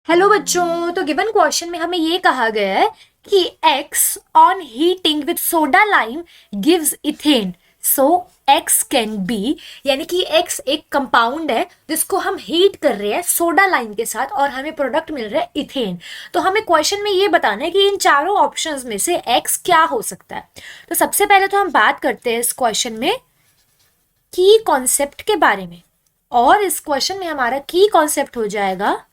Hello बच्चों, तो given question में हमें ये कहा गया है कि X on heating with soda lime gives ethane, so X can be, यानी कि X एक कंपाउंड है जिसको हम हीट कर रहे हैं सोडा लाइम के साथ और हमें प्रोडक्ट मिल रहा है इथेन। तो हमें क्वेश्चन में ये बताना है कि इन चारों ऑप्शंस में से X क्या हो सकता है। तो सबसे पहले तो हम बात करते हैं इस क्वेश्चन में की कॉन्सेप्ट के बारे में, और इस क्वेश्चन में हमारा की कॉन्सेप्ट हो जाएगा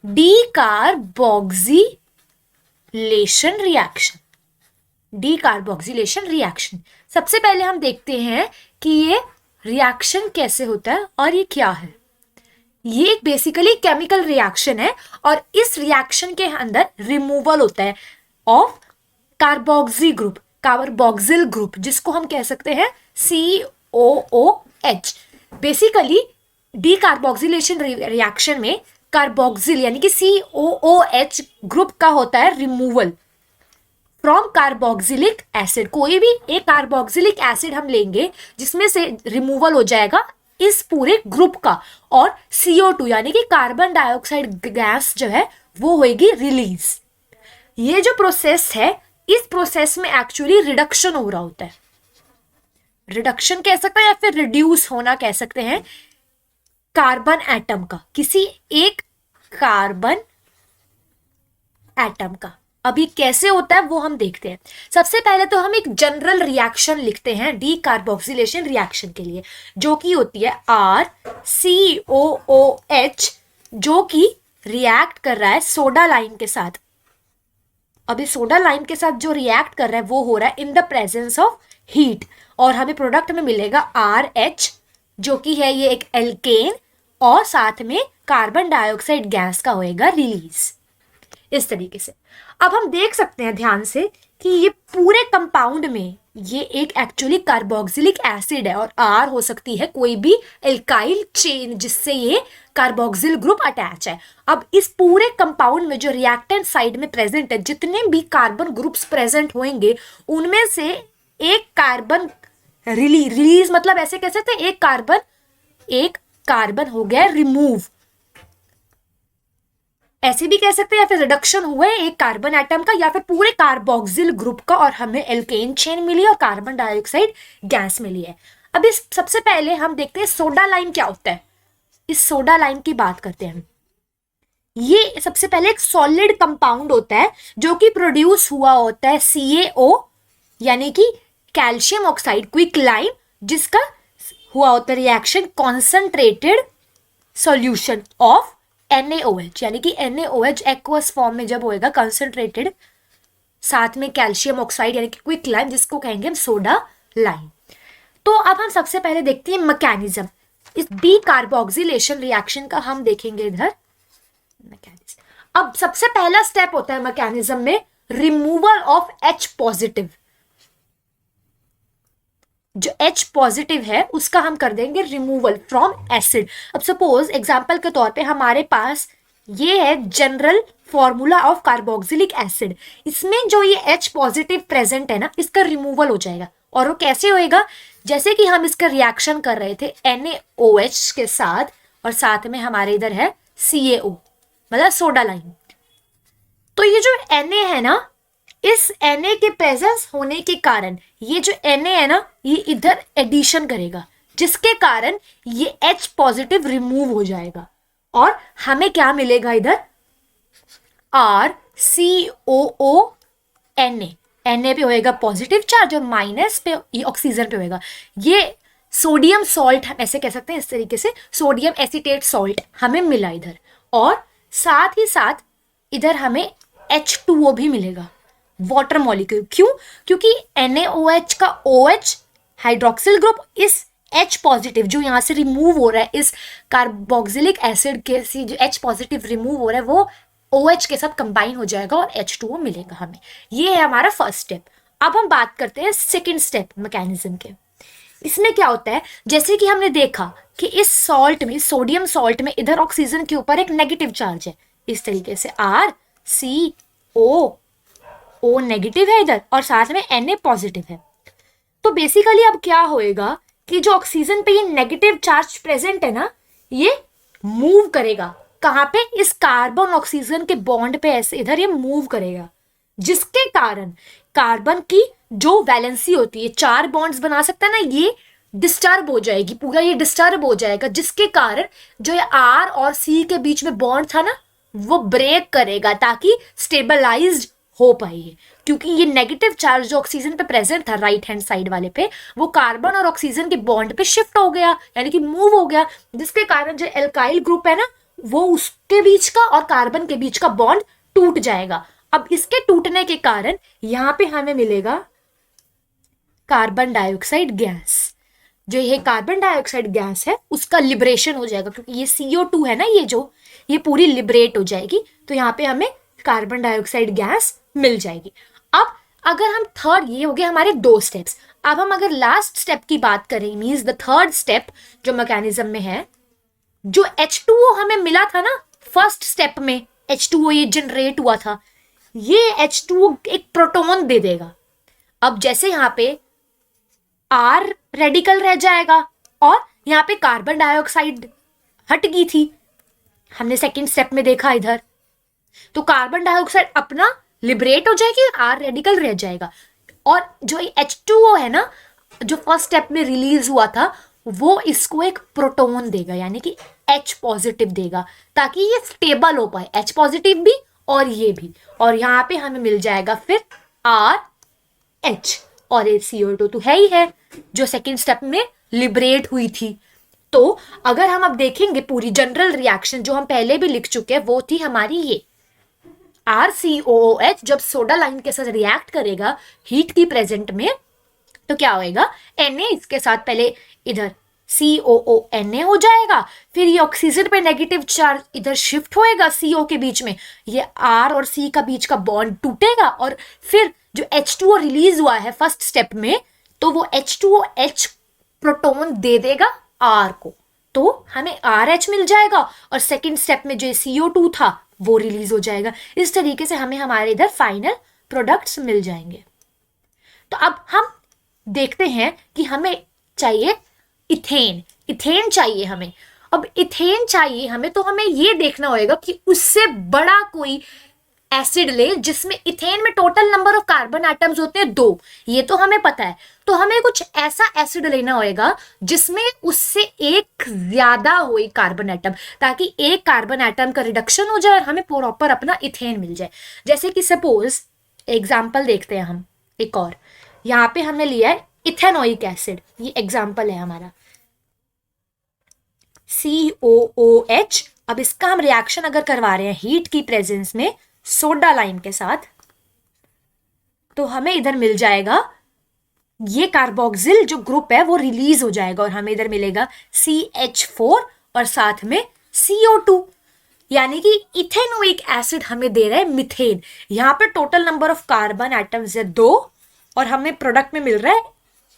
डीकार्बोक्सिलेशन रिएक्शन। डीकार्बोक्सिलेशन रिएक्शन, सबसे पहले हम देखते हैं कि ये रिएक्शन कैसे होता है और ये क्या है। ये एक बेसिकली केमिकल रिएक्शन है और इस रिएक्शन के अंदर रिमूवल होता है of carboxy group, carboxyl group, जिसको हम कह सकते हैं COOH। बेसिकली डीकार्बोक्सिलेशन रिएक्शन में कार्बोक्सिल यानी कि COOH ग्रुप का होता है रिमूवल फ्रॉम कार्बोक्सिलिक एसिड। कोई भी एक कार्बोक्सिलिक एसिड हम लेंगे जिसमें से रिमूवल हो जाएगा इस पूरे ग्रुप का, और CO2 यानी कि कार्बन डाइऑक्साइड गैस जो है वो होगी रिलीज। ये जो प्रोसेस है, इस प्रोसेस में एक्चुअली रिडक्शन हो रहा होता है। रिडक्शन कह सकते हैं या फिर रिड्यूस होना कह सकते हैं कार्बन एटम का, किसी एक कार्बन एटम का। अब ये कैसे होता है वो हम देखते हैं। सबसे पहले तो हम एक जनरल रिएक्शन लिखते हैं डीकार्बोक्सिलेशन रिएक्शन के लिए, जो कि होती है RCOOH, जो कि रिएक्ट कर रहा है सोडा लाइम के साथ। अभी सोडा लाइम के साथ जो रिएक्ट कर रहा है वो हो रहा है in the presence of heat, और हमें प्रोडक्ट में मिलेगा RH, जो कि है ये एक एल्केन, और साथ में कार्बन डाइऑक्साइड गैस का होएगा रिलीज। इस तरीके से अब हम देख सकते हैं ध्यान से कि ये पूरे कंपाउंड में ये एक एक्चुअली कार्बोक्सिलिक एसिड है, और R हो सकती है कोई भी एल्काइल चेन जिससे ये कार्बोक्सिल ग्रुप अटैच है। अब इस पूरे कंपाउंड में जो रिएक्टेंट साइड में प्रेजेंट है, जितने भी कार्बन ग्रुप्स प्रेजेंट होंगे उनमें से एक कार्बन रिलीज, मतलब ऐसे कह सकते हैं एक कार्बन हो गया रिमूव, ऐसे भी कह सकते हैं, या फिर रिडक्शन हुआ है एक कार्बन एटम का या फिर पूरे कार्बोक्सिल ग्रुप का, और हमें एल्केन चेन मिली और कार्बन डाइऑक्साइड गैस मिली है। अब इस सबसे पहले हम देखते हैं सोडा लाइम क्या होता है। इस सोडा लाइम की बात करते हैं। ये सबसे पहले एक सॉलिड कंपाउंड होता है जो कि प्रोड्यूस हुआ होता है CaO यानी कि कैल्शियम ऑक्साइड क्विक लाइम, जिसका हुआ होता है reaction concentrated solution of NaOH, यानी कि NaOH एक्वस फॉर्म में जब होएगा कंसंट्रेटेड, साथ में कैल्शियम ऑक्साइड यानी कि क्विक लाइम, जिसको कहेंगे हम सोडा लाइम। तो अब हम सबसे पहले देखते हैं मैकेनिज्म इस डीकार्बोक्सिलेशन रिएक्शन का। हम देखेंगे इधर मैकेनिज्म। अब सबसे पहला स्टेप होता है मैकेनिज्म में रिमूवल ऑफ H पॉजिटिव। जो H पॉजिटिव है उसका हम कर देंगे रिमूवल फ्रॉम एसिड। अब सपोज एग्जांपल के तौर पे हमारे पास ये है general formula of carboxylic acid, इसमें जो ये H पॉजिटिव प्रेजेंट है ना, इसका रिमूवल हो जाएगा। और वो कैसे होएगा, जैसे कि हम इसका रिएक्शन कर रहे थे NaOH के साथ, और साथ में हमारे इधर है CaO मतलब सोडा लाइम। तो ये जो Na है ना, इस Na के प्रेजेंस होने के कारण ये जो Na है ना, ये इधर एडिशन करेगा, जिसके कारण ये H पॉजिटिव रिमूव हो जाएगा, और हमें क्या मिलेगा इधर RCOONA। Na पे होएगा पॉजिटिव चार्ज और माइनस पे ये ऑक्सीजन पे होएगा। ये सोडियम सॉल्ट हम ऐसे कह सकते हैं, इस तरीके से सोडियम एसीटेट सॉल्ट हमें मिला इधर, और साथ ही साथ इधर हमें H2O भी मिलेगा, वाटर मॉलिक्यूल। क्यों? क्योंकि NaOH का OH हाइड्रोक्सिल ग्रुप इस H पॉजिटिव जो यहाँ से रिमूव हो रहा है इस कार्बोक्सिलिक एसिड के से जो H पॉजिटिव रिमूव हो रहा है वो OH के साथ कंबाइन हो जाएगा और H2O मिलेगा हमें। ये है हमारा फर्स्ट स्टेप। अब हम बात करते हैं सेकेंड स्टेप मैकेनिज्म के। इसमें क्या होता है, जैसे कि हमने देखा कि इस सॉल्ट में, सोडियम सॉल्ट में इधर ऑक्सीजन के ऊपर एक नेगेटिव चार्ज है, इस तरीके से RCO नेगेटिव है इधर, और साथ में Na पॉजिटिव है। तो बेसिकली अब क्या होएगा कि जो ऑक्सीजन पे ये नेगेटिव चार्ज प्रेजेंट है ना, ये मूव करेगा कहाँ पे, इस कार्बन ऑक्सीजन के बॉन्ड पे ऐसे इधर ये मूव करेगा, जिसके कारण कार्बन की जो वैलेंसी होती है, 4 बॉन्ड्स बना सकता है ना, ये डिस्टर्ब हो जाएगी, पूरा ये डिस्टर्ब हो जाएगा, जिसके कारण जो ये आर और सी के बीच में बॉन्ड था ना, वो ब्रेक करेगा ताकि स्टेबलाइज्ड हो पाए, क्योंकि ये नेगेटिव चार्ज जो ऑक्सीजन पे प्रेजेंट था राइट हैंड साइड वाले पे, वो कार्बन और ऑक्सीजन के बॉन्ड पे शिफ्ट हो गया, यानी कि मूव हो गया, जिसके कारण जो एल्काइल ग्रुप है ना, वो उसके बीच का और कार्बन के बीच का बॉन्ड टूट जाएगा। अब इसके टूटने के कारण यहां पे हमें मिलेगा कार्बन डाइऑक्साइड गैस। जो ये कार्बन डाइऑक्साइड गैस है उसका लिबरेशन हो जाएगा, क्योंकि ये CO2 है ना, ये पूरी लिबरेट हो जाएगी, तो यहाँ पे हमें कार्बन डाइऑक्साइड गैस मिल जाएगी। अब अगर हम थर्ड, ये हो गए हमारे 2 स्टेप्स। अब हम अगर लास्ट स्टेप की बात करें, मीन्स द थर्ड स्टेप जो मैकेनिज्म में है, जो H2O हमें मिला था ना फर्स्ट स्टेप में, H2O ये जनरेट हुआ था, ये H2O एक प्रोटॉन दे देगा। अब जैसे यहाँ पे R रेडिकल रह जाएगा और यहाँ पे कार्बन डाइऑक्साइड हट गई थी, हमने सेकंड स्टेप में देखा इधर, तो कार्बन डाइऑक्साइड अपना लिबरेट हो जाएगी, R रेडिकल रह जाएगा, और जो H2O है ना, जो फर्स्ट स्टेप में रिलीज हुआ था, वो इसको एक प्रोटॉन देगा, यानी कि H पॉजिटिव देगा, ताकि ये स्टेबल हो पाए, H पॉजिटिव भी और ये भी, और यहाँ पे हमें मिल जाएगा फिर RH, और ये CO2 तो है ही है जो सेकेंड स्टेप में लिबरेट हुई थी। तो अगर हम अब देखेंगे पूरी जनरल रिएक्शन जो हम पहले भी लिख चुके हैं, वो थी हमारी ये RCOOH जब सोडा लाइम के साथ रिएक्ट करेगा हीट की प्रेजेंट में, तो क्या होएगा, Na इसके साथ पहले इधर COONA हो जाएगा, फिर ये ऑक्सीजन पे नेगेटिव चार्ज इधर शिफ्ट होएगा CO के बीच में, ये R और C का बीच का बॉन्ड टूटेगा, और फिर जो H2O रिलीज हुआ है फर्स्ट स्टेप में, तो वो H2OH प्रोटॉन दे देगा R को, तो हमें RH मिल जाएगा, और सेकेंड स्टेप में जो CO2 था वो रिलीज हो जाएगा। इस तरीके से हमें हमारे इधर फाइनल प्रोडक्ट्स मिल जाएंगे। तो अब हम देखते हैं कि हमें चाहिए इथेन चाहिए हमें। अब इथेन चाहिए हमें, तो हमें ये देखना होगा कि उससे बड़ा कोई एसिड ले जिसमें इथेन में total number of carbon atoms होते हैं 2, ये तो हमें पता है, तो हमें कुछ ऐसा एसिड लेना होगा जिसमें उससे एक ज्यादा हो कार्बन एटम, ताकि एक कार्बन एटम का रिडक्शन हो जाए और हमें प्रॉपर अपना इथेन मिल जाए। जैसे कि सपोज एग्जाम्पल देखते हैं हम एक और, यहाँ पे हमने लिया है इथेनोइक एसिड, ये एग्जाम्पल है हमारा COOH। अब इसका हम रिएक्शन अगर करवा रहे हैं हीट की प्रेजेंस में सोडा लाइम के साथ, तो हमें इधर मिल जाएगा ये कार्बोक्सिल जो ग्रुप है वो रिलीज हो जाएगा, और हमें इधर मिलेगा CH4 और साथ में CO2, यानी कि इथेनोइक एसिड हमें दे रहा है मिथेन। यहां पे total number of carbon atoms है 2, और हमें प्रोडक्ट में मिल रहा है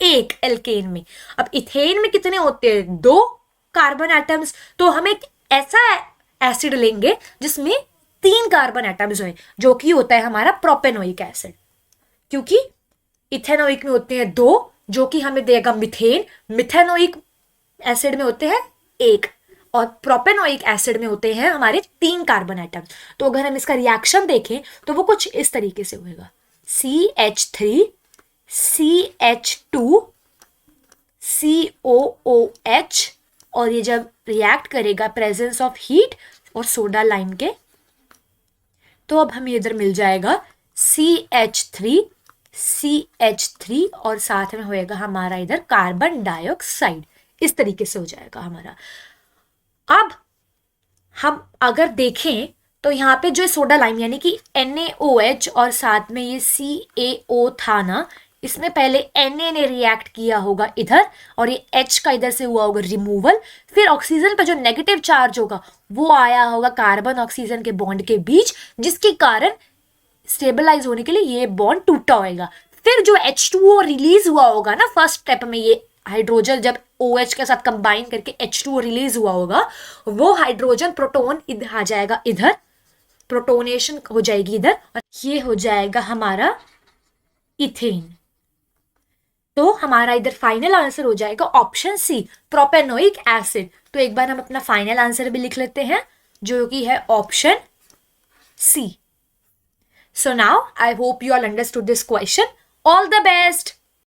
1 एल्केन में। अब इथेन में कितने होते हैं, 2 कार्बन एटम्स, तो हम एक ऐसा एसिड लेंगे जिसमें 3 कार्बन एटम्स हो, जो कि होता है हमारा प्रोपेनोइक एसिड, क्योंकि इथेनोइक में होते हैं 2 जो कि हमें देगा मिथेन, मिथेनोइक एसिड में होते हैं 1, और प्रोपेनोइक एसिड में होते हैं हमारे 3 कार्बन एटम। तो अगर हम इसका रिएक्शन देखें तो वो कुछ इस तरीके से होगा, CH3 CH2 COOH, और ये जब रिएक्ट करेगा प्रेजेंस ऑफ हीट और सोडा लाइम के, तो अब हमें इधर मिल जाएगा CH3 और साथ में होएगा हमारा इधर कार्बन डाइऑक्साइड, इस तरीके से हो जाएगा हमारा। अब हम अगर देखें तो यहाँ पे जो सोडा लाइम यानी कि NaOH और साथ में ये CaO था ना, इसमें पहले Na ने रिएक्ट किया होगा इधर, और ये H का इधर से हुआ होगा रिमूवल, फिर ऑक्सीजन पे जो नेगेटिव चार्ज होगा वो आया होगा कार्बन ऑक्सीजन के बॉन्ड के बीच, जिसके कारण स्टेबलाइज होने के लिए ये बॉन्ड टूटा होगा। फिर जो H2O रिलीज हुआ होगा ना फर्स्ट स्टेप में, ये हाइड्रोजन जब OH के साथ कंबाइन करके H2O रिलीज हुआ होगा, वो हाइड्रोजन प्रोटोन इधर आ जाएगा, इधर प्रोटोनेशन हो जाएगी इधर, और ये हो जाएगा हमारा इथेन। तो हमारा इधर फाइनल आंसर हो जाएगा ऑप्शन सी, प्रोपेनोइक एसिड। तो एक बार हम अपना फाइनल आंसर भी लिख लेते हैं, जो कि है option C. So now I hope you all understood this question. All the best.